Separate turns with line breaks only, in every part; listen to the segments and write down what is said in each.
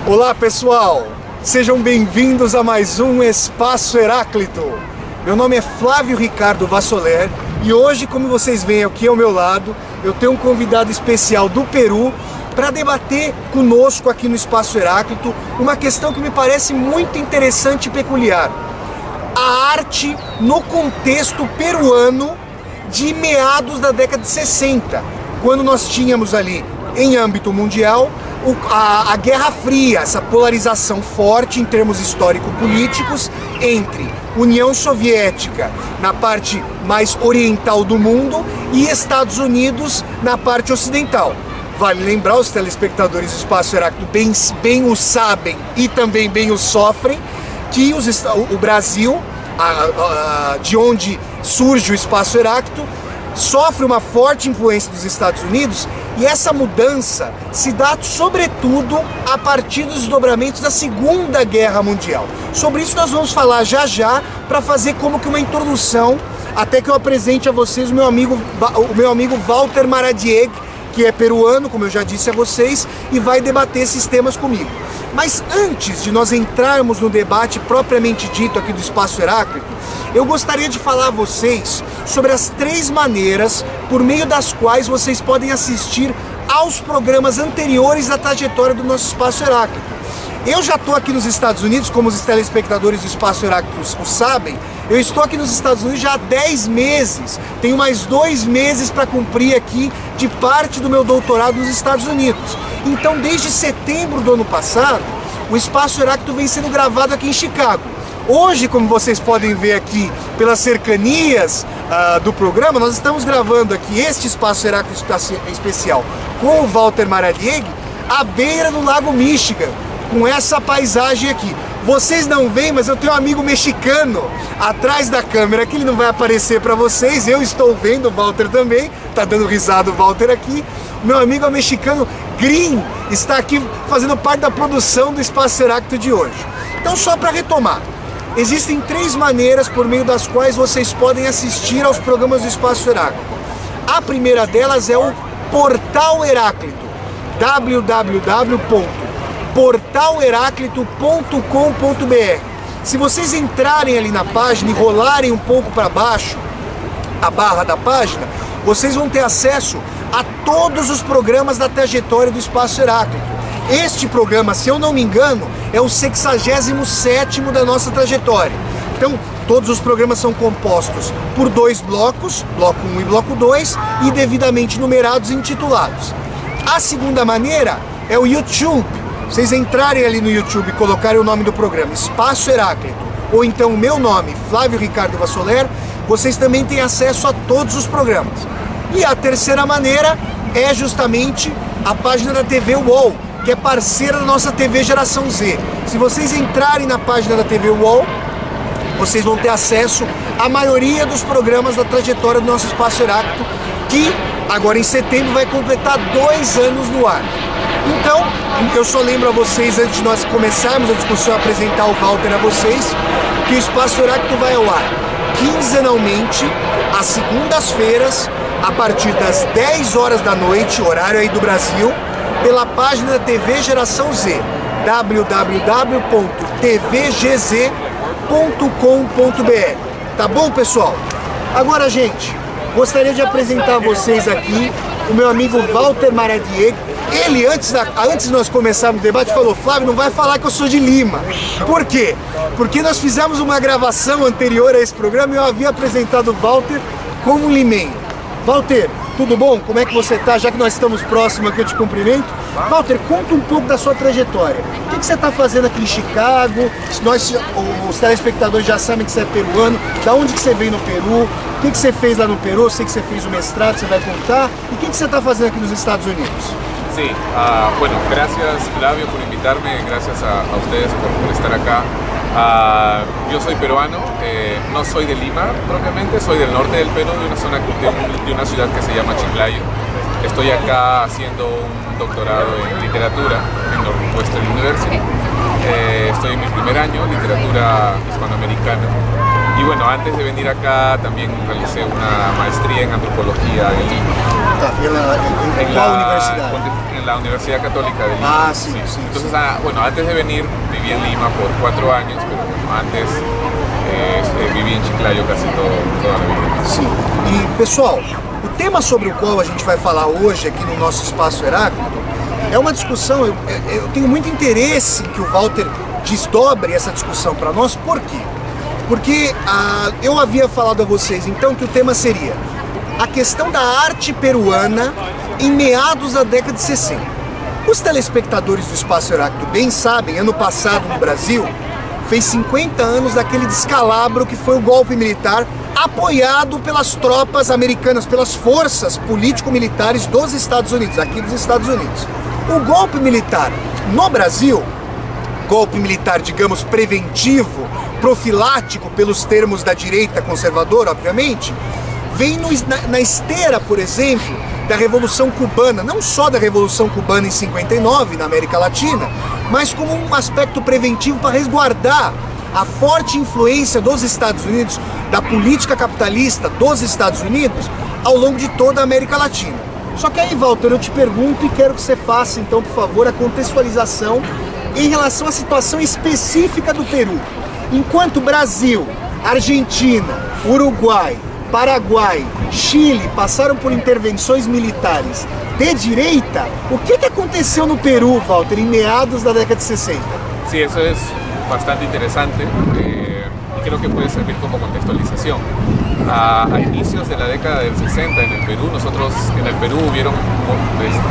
Olá pessoal, sejam bem-vindos a mais um Espaço Heráclito. Meu nome é Flávio Ricardo Vassoler e hoje, como vocês veem aqui ao meu lado, eu tenho um convidado especial do Peru para debater conosco aqui no Espaço Heráclito uma questão que me parece muito interessante e peculiar. A arte no contexto peruano de meados da década de 60, quando nós tínhamos ali, em âmbito mundial, a Guerra Fria, essa polarização forte em termos histórico-políticos entre União Soviética na parte mais oriental do mundo e Estados Unidos na parte ocidental. Vale lembrar, os telespectadores do Espaço Heráclito bem o sabem e também bem o sofrem, que o Brasil, de onde surge o Espaço Heráclito, sofre uma forte influência dos Estados Unidos, e essa mudança se dá sobretudo a partir dos desdobramentos da Segunda Guerra Mundial. Sobre isso nós vamos falar já para fazer como que uma introdução, até que eu apresente a vocês o meu amigo Walter Maradieg, que é peruano, como eu já disse a vocês, e vai debater esses temas comigo. Mas antes de nós entrarmos no debate propriamente dito aqui do Espaço Heráclito, eu gostaria de falar a vocês sobre as 3 maneiras por meio das quais vocês podem assistir aos programas anteriores da trajetória do nosso Espaço Heráclito. Eu já estou aqui nos Estados Unidos, como os telespectadores do Espaço Heráclito o sabem, eu estou aqui nos Estados Unidos já há 10 meses, tenho mais 2 meses para cumprir aqui de parte do meu doutorado nos Estados Unidos. Então, desde setembro do ano passado, o Espaço Heráclito vem sendo gravado aqui em Chicago. Hoje, como vocês podem ver aqui pelas cercanias do programa, nós estamos gravando aqui este Espaço Heráclito especial com o Walter Maradieg à beira do Lago Michigan, com essa paisagem aqui. Vocês não veem, mas eu tenho um amigo mexicano atrás da câmera que ele não vai aparecer para vocês. Eu estou vendo, o Walter também, tá dando risada o Walter aqui. O meu amigo é mexicano Green está aqui fazendo parte da produção do Espaço Heráclito de hoje. Então, só para retomar, existem 3 maneiras por meio das quais vocês podem assistir aos programas do Espaço Heráclito. A primeira delas é o Portal Heráclito, www.portalheráclito.com.br. Se vocês entrarem ali na página e rolarem um pouco para baixo a barra da página, vocês vão ter acesso a todos os programas da trajetória do Espaço Heráclito. Este programa, se eu não me engano, é o 67º da nossa trajetória. Então, todos os programas são compostos por 2 blocos, bloco 1 e bloco 2, e devidamente numerados e intitulados. A segunda maneira é o YouTube. Vocês entrarem ali no YouTube e colocarem o nome do programa, Espaço Heráclito, ou então o meu nome, Flávio Ricardo Vassoler, vocês também têm acesso a todos os programas. E a terceira maneira é justamente a página da TV UOL, que é parceira da nossa TV Geração Z. Se vocês entrarem na página da TV UOL, vocês vão ter acesso à maioria dos programas da trajetória do nosso Espaço Heráclito, que agora em setembro vai completar 2 anos no ar. Então, eu só lembro a vocês, antes de nós começarmos a discussão, apresentar o Walter a vocês, que o Espaço Heráclito vai ao ar quinzenalmente, às segundas-feiras, a partir das 10 horas da noite, horário aí do Brasil, pela página da TV Geração Z, www.tvgz.com.br. Tá bom, pessoal? Agora, gente, gostaria de apresentar a vocês aqui o meu amigo Walter Maradieg. Ele, antes de nós começarmos o debate, falou: Flávio, não vai falar que eu sou de Lima. Por quê? Porque nós fizemos uma gravação anterior a esse programa e eu havia apresentado o Walter como limenho. Walter, tudo bom? Como é que você está? Já que nós estamos próximos aqui, eu te cumprimento. Walter, conta um pouco da sua trajetória. O que você está fazendo aqui em Chicago? Os telespectadores já sabem que você é peruano. Da onde que você veio no Peru? O que você fez lá no Peru? Eu sei que você fez o mestrado, você vai contar. E o que você está fazendo aqui nos Estados Unidos?
Sí, bueno, gracias Flavio por invitarme, gracias a ustedes por estar acá. Yo soy peruano, no soy de Lima propiamente, soy del norte del Perú, de una ciudad que se llama Chiclayo. Estoy acá haciendo un doctorado en literatura en Northwestern University. Estoy en mi primer año, literatura hispanoamericana. Y bueno, antes de venir acá también realicé una maestría en antropología en Lima.
¿En cuál universidad?
En la Universidad Católica de Lima.
Ah, sí.
Entonces, bueno, antes de venir viví en Lima por 4 años, pero bueno, antes vivi em Chiclayo casi toda a vida.
Sim. E pessoal, o tema sobre o qual a gente vai falar hoje aqui no nosso Espaço Heráclito é uma discussão, eu tenho muito interesse em que o Walter desdobre essa discussão para nós. Por quê? Porque eu havia falado a vocês então que o tema seria a questão da arte peruana em meados da década de 60. Os telespectadores do Espaço Heráclito bem sabem, ano passado no Brasil fez 50 anos daquele descalabro que foi o golpe militar apoiado pelas tropas americanas, pelas forças político-militares dos Estados Unidos, aqui dos Estados Unidos. O golpe militar no Brasil, golpe militar, digamos, preventivo, profilático pelos termos da direita conservadora, obviamente, vem na esteira, por exemplo, da Revolução Cubana, não só da Revolução Cubana em 59, na América Latina, mas como um aspecto preventivo para resguardar a forte influência dos Estados Unidos, da política capitalista dos Estados Unidos, ao longo de toda a América Latina. Só que aí, Walter, eu te pergunto e quero que você faça, então, por favor, a contextualização em relação à situação específica do Peru. Enquanto Brasil, Argentina, Uruguai, Paraguai, Chile passaram por intervenções militares de direita, o que aconteceu no Peru, Walter, em meados da década de 60?
Sí, eso es bastante interesante y creo que puede servir como contextualización. A inicios de la década del 60 en el Perú, hubieron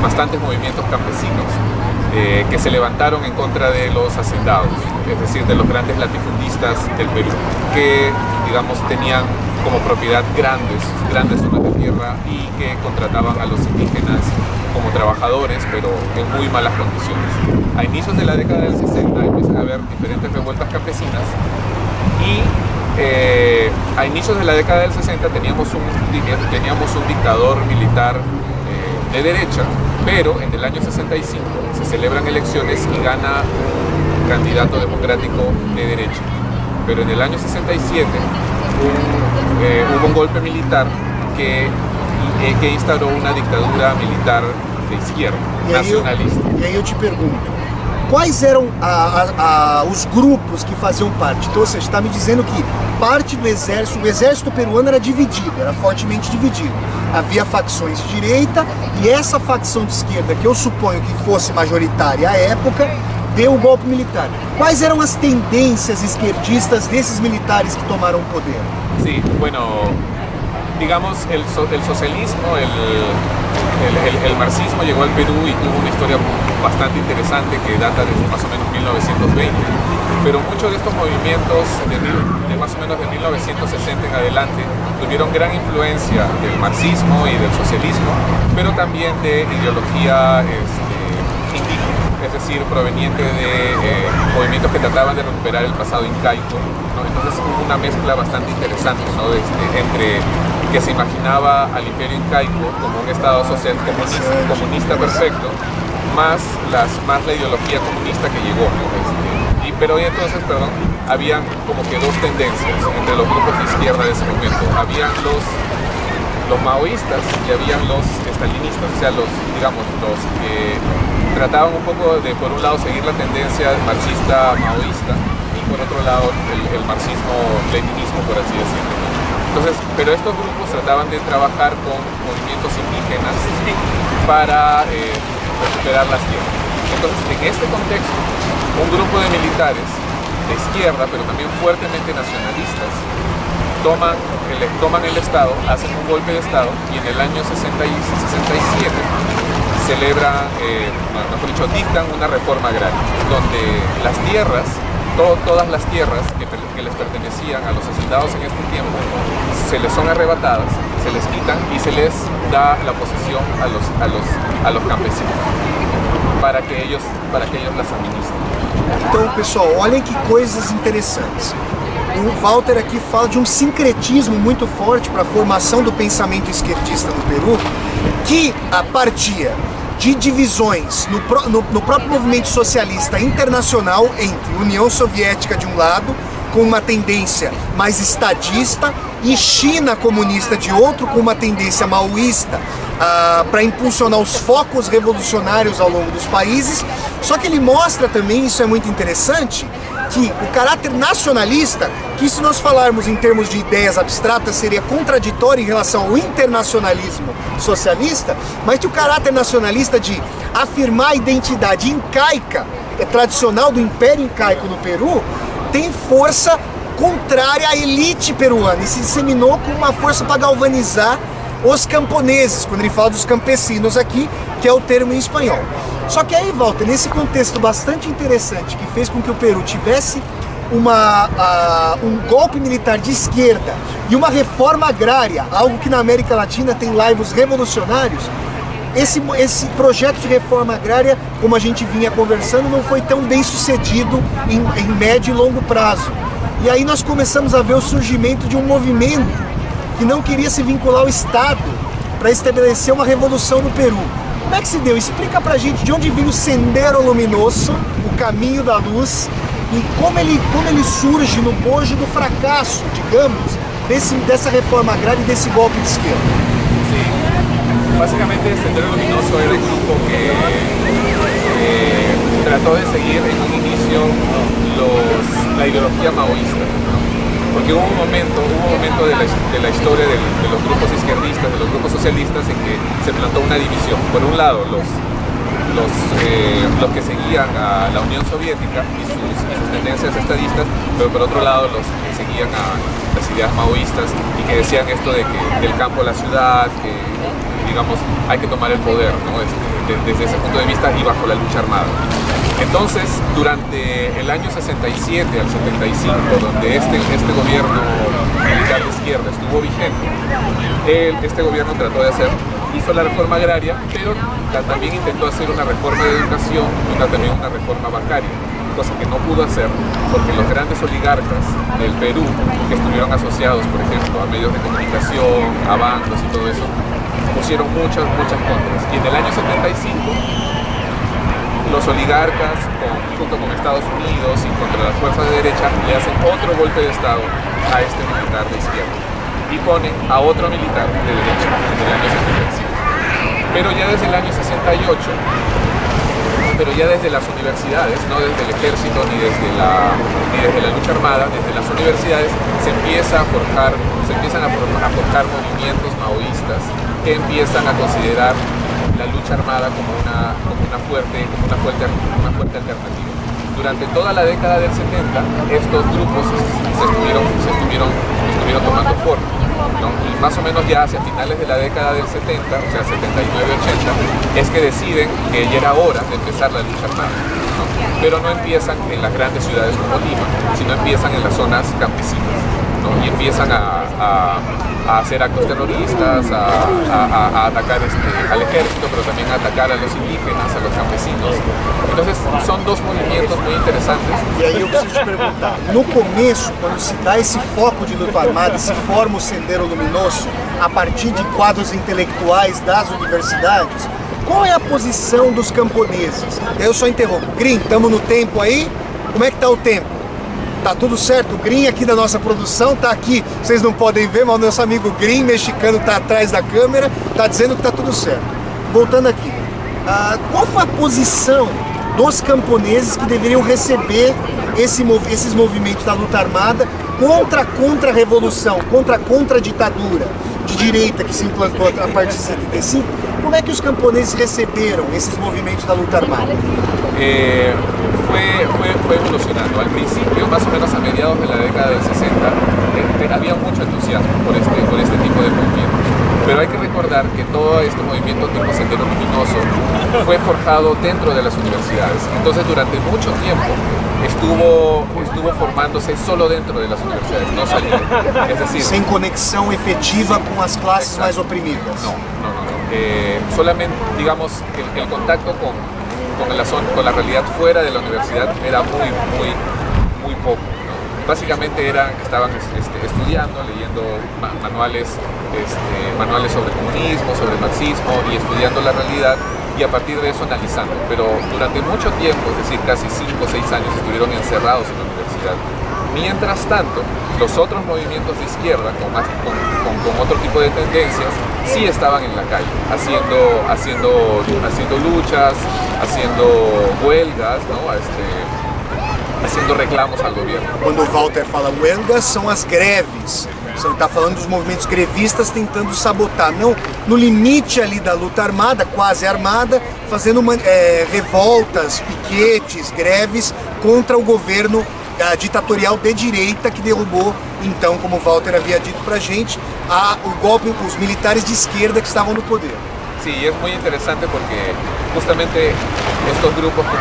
bastantes movimientos campesinos que se levantaron en contra de los hacendados, es decir, de los grandes latifundistas del Perú, que, digamos, tenían como propiedad grandes zonas de tierra y que contrataban a los indígenas como trabajadores, pero en muy malas condiciones. A inicios de la década del 60 empiezan a haber diferentes revueltas campesinas y a inicios de la década del 60 teníamos un dictador militar de derecha, pero en el año 65 se celebran elecciones y gana un candidato democrático de derecha. Pero en el año 67 hubo un golpe militar que instaurou una dictadura militar de izquierda, nacionalista.
E aí eu te pergunto, quais eram os grupos que faziam parte? Então, ou seja, está me dizendo que parte do exército, o exército peruano era dividido, era fortemente dividido. Havia facções de direita e essa facção de esquerda, que eu suponho que fosse majoritária à época, deu o golpe militar. Quais eram as tendências esquerdistas desses militares que tomaram o poder?
Sí, bueno, digamos, el socialismo, el marxismo llegó al Perú y tuvo una historia bastante interesante que data desde más o menos 1920, pero muchos de estos movimientos de más o menos de 1960 en adelante tuvieron gran influencia del marxismo y del socialismo, pero también de ideología indígena, es decir, proveniente de movimientos que trataban de recuperar el pasado incaico, ¿no? Entonces hubo una mezcla bastante interesante, ¿no? Entre que se imaginaba al imperio incaico como un estado social comunista perfecto, más la ideología comunista que llegó, ¿no? Pero entonces, habían como que dos tendencias entre los grupos de izquierda de ese momento. Habían los maoístas y habían los estalinistas, o sea, los que trataban un poco de, por un lado, seguir la tendencia marxista-maoísta y por otro lado el marxismo-leninismo, por así decirlo. Entonces, pero estos grupos trataban de trabajar con movimientos indígenas para recuperar las tierras. Entonces, en este contexto, un grupo de militares de izquierda, pero también fuertemente nacionalistas, toman el Estado, hacen un golpe de Estado y en el año 67 celebran, mejor dicho, dictan una reforma agraria, donde las tierras, todas las tierras que les pertenecían a los hacendados en este tiempo, se les son arrebatadas, se les quitan y se les da la posesión a los campesinos para que ellos las administren.
Então, pessoal, olhem que coisas interessantes. O Walter aqui fala de um sincretismo muito forte para a formação do pensamento esquerdista no Peru, que partia de divisões no próprio movimento socialista internacional entre União Soviética de um lado com uma tendência mais estadista, e China comunista de outro com uma tendência maoísta, para impulsionar os focos revolucionários ao longo dos países. Só que ele mostra também, isso é muito interessante, que o caráter nacionalista, que se nós falarmos em termos de ideias abstratas seria contraditório em relação ao internacionalismo socialista, mas que o caráter nacionalista de afirmar a identidade incaica, tradicional do Império Incaico no Peru, tem força contrária à elite peruana e se disseminou com uma força para galvanizar os camponeses, quando ele fala dos campesinos aqui, que é o termo em espanhol. Só que aí, Walter, nesse contexto bastante interessante que fez com que o Peru tivesse um golpe militar de esquerda e uma reforma agrária, algo que na América Latina tem laivos revolucionários, esse projeto de reforma agrária, como a gente vinha conversando, não foi tão bem sucedido em médio e longo prazo. E aí nós começamos a ver o surgimento de um movimento que não queria se vincular ao Estado para estabelecer uma revolução no Peru. Como é que se deu? Explica pra gente de onde veio o Sendero Luminoso, o caminho da luz, e como ele surge no bojo do fracasso, digamos, dessa reforma agrária e desse golpe de esquerda.
Sí, básicamente el Sendero Luminoso era un grupo que trató de seguir en un inicio la ideología maoísta. Porque hubo un momento de la historia de los grupos izquierdistas, de los grupos socialistas, en que se plantó una división. Por un lado, los que seguían a la Unión Soviética y sus tendencias estadistas, pero por otro lado los que seguían a las ideas maoístas y que decían esto de que del campo a la ciudad, que digamos hay que tomar el poder, ¿no? Desde ese punto de vista y bajo la lucha armada. Entonces, durante el año 67 al 75, donde este gobierno militar de izquierda estuvo vigente, este gobierno hizo la reforma agraria, pero también intentó hacer una reforma de educación y también una reforma bancaria, cosa que no pudo hacer porque los grandes oligarcas del Perú, que estuvieron asociados, por ejemplo, a medios de comunicación, a bancos y todo eso, pusieron muchas contras. Y en el año 75, los oligarcas, junto con Estados Unidos y contra las fuerzas de derecha, le hacen otro golpe de Estado a este militar de izquierda y ponen a otro militar de derecha en el año 75. Pero ya desde el año 68, pero ya desde las universidades, no desde el ejército ni desde la lucha armada, desde las universidades se empiezan a forjar movimientos maoístas que empiezan a considerar la lucha armada como una fuerte alternativa. Durante toda la década del 70, estos grupos se estuvieron tomando forma, ¿no? Y más o menos ya hacia finales de la década del 70, o sea 79-80, es que deciden que ya era hora de empezar la lucha armada, ¿no? Pero no empiezan en las grandes ciudades como Lima, sino empiezan en las zonas campesinas, ¿no? Y empiezan a hacer actos terroristas, a atacar al ejército, pero también a atacar a los indígenas, a los campesinos. Entonces son dos movimientos muy interesantes.
E aí eu preciso te perguntar, no começo, quando se dá esse foco de luta armada, se forma o Sendero Luminoso, a partir de quadros intelectuais das universidades, qual é a posição dos camponeses? Eu só interrompo. Grim, estamos no tempo aí? Como é que está o tempo? Tá tudo certo, o Grim aqui da nossa produção tá aqui, vocês não podem ver, mas o nosso amigo Grim, mexicano, tá atrás da câmera, tá dizendo que tá tudo certo. Voltando aqui, qual foi a posição dos camponeses que deveriam receber esses movimentos da luta armada contra a contra-revolução, contra a contra-ditadura de direita que se implantou a partir de 75? Como é que os camponeses receberam esses movimentos da luta armada?
Fue evolucionando. Al principio, más o menos a mediados de la década del 60, había mucho entusiasmo por este tipo de movimientos. Pero hay que recordar que todo este movimiento tipo Sendero Luminoso fue forjado dentro de las universidades. Entonces, durante mucho tiempo estuvo formándose solo dentro de las universidades, no salía. Es decir,
sem conexão efetiva com as classes mais oprimidas.
No. Solamente, digamos, el contacto con la realidad fuera de la universidad era muy poco, ¿no? Básicamente estaban estudiando, leyendo manuales sobre comunismo, sobre marxismo y estudiando la realidad y a partir de eso analizando. Pero durante mucho tiempo, es decir, casi 5 o 6 años estuvieron encerrados en la universidad Mientras tanto, los otros movimientos de izquierda con otro tipo de tendencias sí estaban en la calle, haciendo luchas, haciendo huelgas, ¿no? Haciendo reclamos al gobierno.
Quando o Walter fala huelgas, são as greves. Você está falando dos movimentos grevistas tentando sabotar, não no limite ali da luta armada, quase armada, fazendo revoltas, piquetes, greves contra o governo ditatorial de direita que derrubou, então, como o Walter havia dito pra gente, o golpe, os militares de esquerda que estavam no poder.
Sí, es muy interesante porque justamente estos grupos como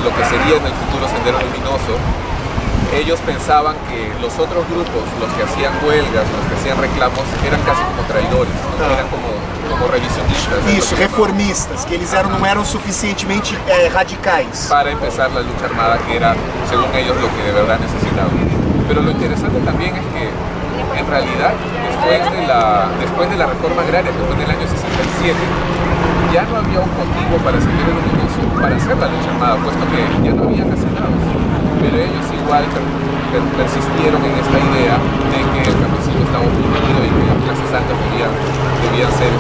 lo que sería en el futuro Sendero Luminoso, ellos pensaban que los otros grupos, los que hacían huelgas, los que hacían reclamos, eran casi como traidores, ¿no? Eran como revisionistas.
Isso, reformistas, que eles não eram suficientemente radicais.
Para empezar la lucha armada, que era, según ellos, lo que de verdad necesitaban. Pero lo interesante también es que, en realidad, después de la reforma agraria, que fue en el año 67, ya no había un motivo para Sendero Luminoso para hacer la lucha armada, puesto que ya no habían hacinados. Pero ellos igual persistieron en esta idea de que el campesino estaba oprimido y que las clases altas debían ser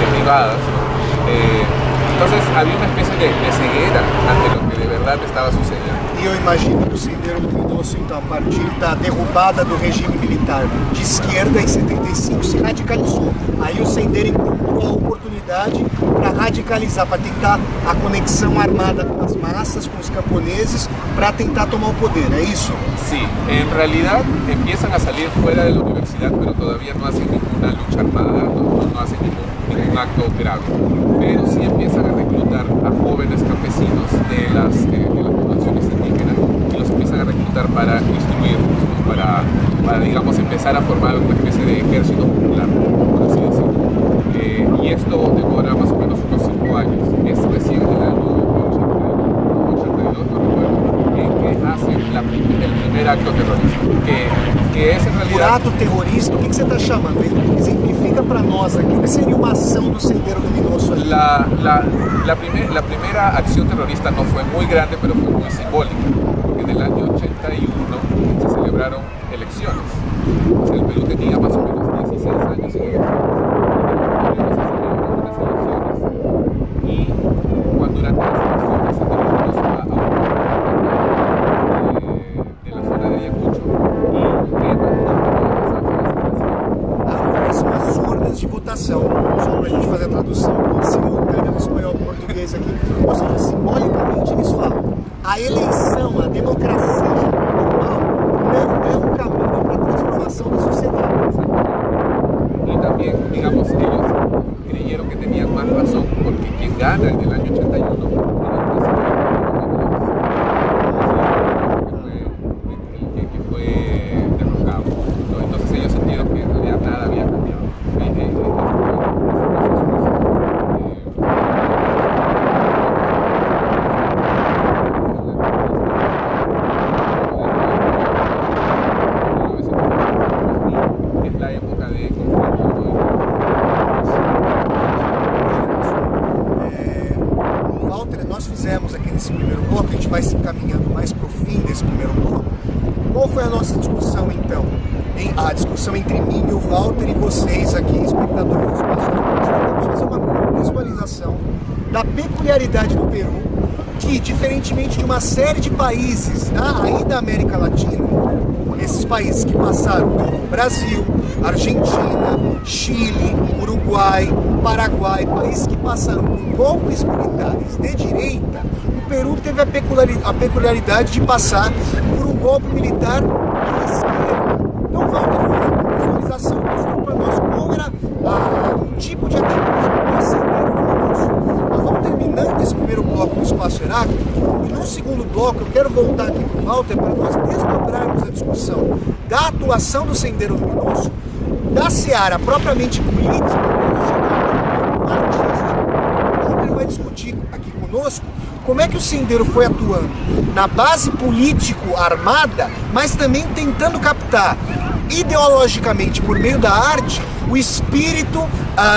derribadas, ¿no? Entonces había una especie de ceguera ante lo que de verdad estaba sucediendo.
E eu imagino que o Sendero Luminoso, então, a partir da derrubada do regime militar de esquerda em 75, se radicalizou. Aí o Sendero encontrou a oportunidade para radicalizar, para tentar a conexão armada com as massas, com os camponeses, para tentar tomar o poder, é isso?
Sí, en realidad empiezan a salir fuera de la universidad, pero todavía no hacen ninguna lucha armada, no hacen ningún acto grave, pero sí empiezan a reclutar a jóvenes campesinos de las poblaciones indígenas y los empiezan a reclutar para instruirlos, ¿no? para digamos empezar a formar una especie de ejército popular, por así decirlo. Y esto demora más o menos unos 5 años, es recién en el año 82, no recuerdo, que hace el primer acto terrorista, que es en realidad...
Por ato terrorista, o que você está chamando? Exemplifica para nós aqui, o que seria uma ação do Sendero Luminoso ali?
La primera acción terrorista no fue muy grande, pero fue muy simbólica, porque en el año 81 se celebraron elecciones. O sea, el Perú tenía más o menos 16 años sin elecciones. Y cuando durante las elecciones se terminó de la zona de Ayacucho
São as urnas de votação, só para a gente fazer a tradução simultânea do espanhol para o português aqui. Ou seja, simbolicamente eles falam, a eleição, a democracia normal não é um caminho para a transformação da sociedade.
Y también, digamos, ellos creyeron que tenían más razón, porque quien gana en el año 81 era el presidente que fue derrocado, ¿no? Entonces ellos sintieron que en realidad nada había cambiado. Es la época de conflicto.
Walter, nós fizemos aqui nesse primeiro bloco, a gente vai se encaminhando mais para o fim desse primeiro bloco. Qual foi a nossa discussão então? A discussão entre mim e o Walter e vocês aqui, espectadores do Espaço Aráclito. Nós tentamos fazer uma visualização da peculiaridade do Peru, que, diferentemente de uma série de países aí da América Latina, esses países que passaram pelo Brasil, Argentina, Chile, Uruguai, Paraguai, países que passaram por golpes militares de direita, o Peru teve a peculiaridade de passar por um golpe militar de esquerda. Então, Walter fez uma visualização, mostrou para nós qual era o tipo de ativismo do Sendero Luminoso. Nós vamos terminando esse primeiro bloco do Espaço Aráclito e no segundo bloco eu quero voltar aqui para o Walter para nós desdobrarmos a discussão da atuação do Sendero Luminoso, da seara propriamente política, artística. O Walter vai discutir aqui conosco como é que o Sendero foi atuando na base político-armada, mas também tentando captar ideologicamente, por meio da arte, o espírito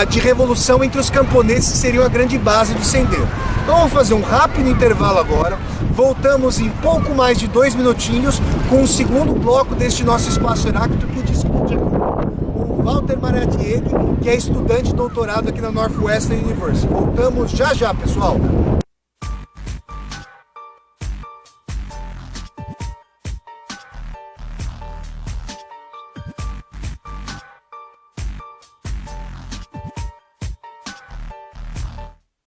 de revolução entre os camponeses, que seriam a grande base do Sendero. Então vamos fazer um rápido intervalo agora, Voltamos em pouco mais de 2 minutinhos com o segundo bloco deste nosso Espaço Heráclito, que discute o Walter Maradieghi, que é estudante de doutorado aqui na Northwestern University. Voltamos já já, pessoal!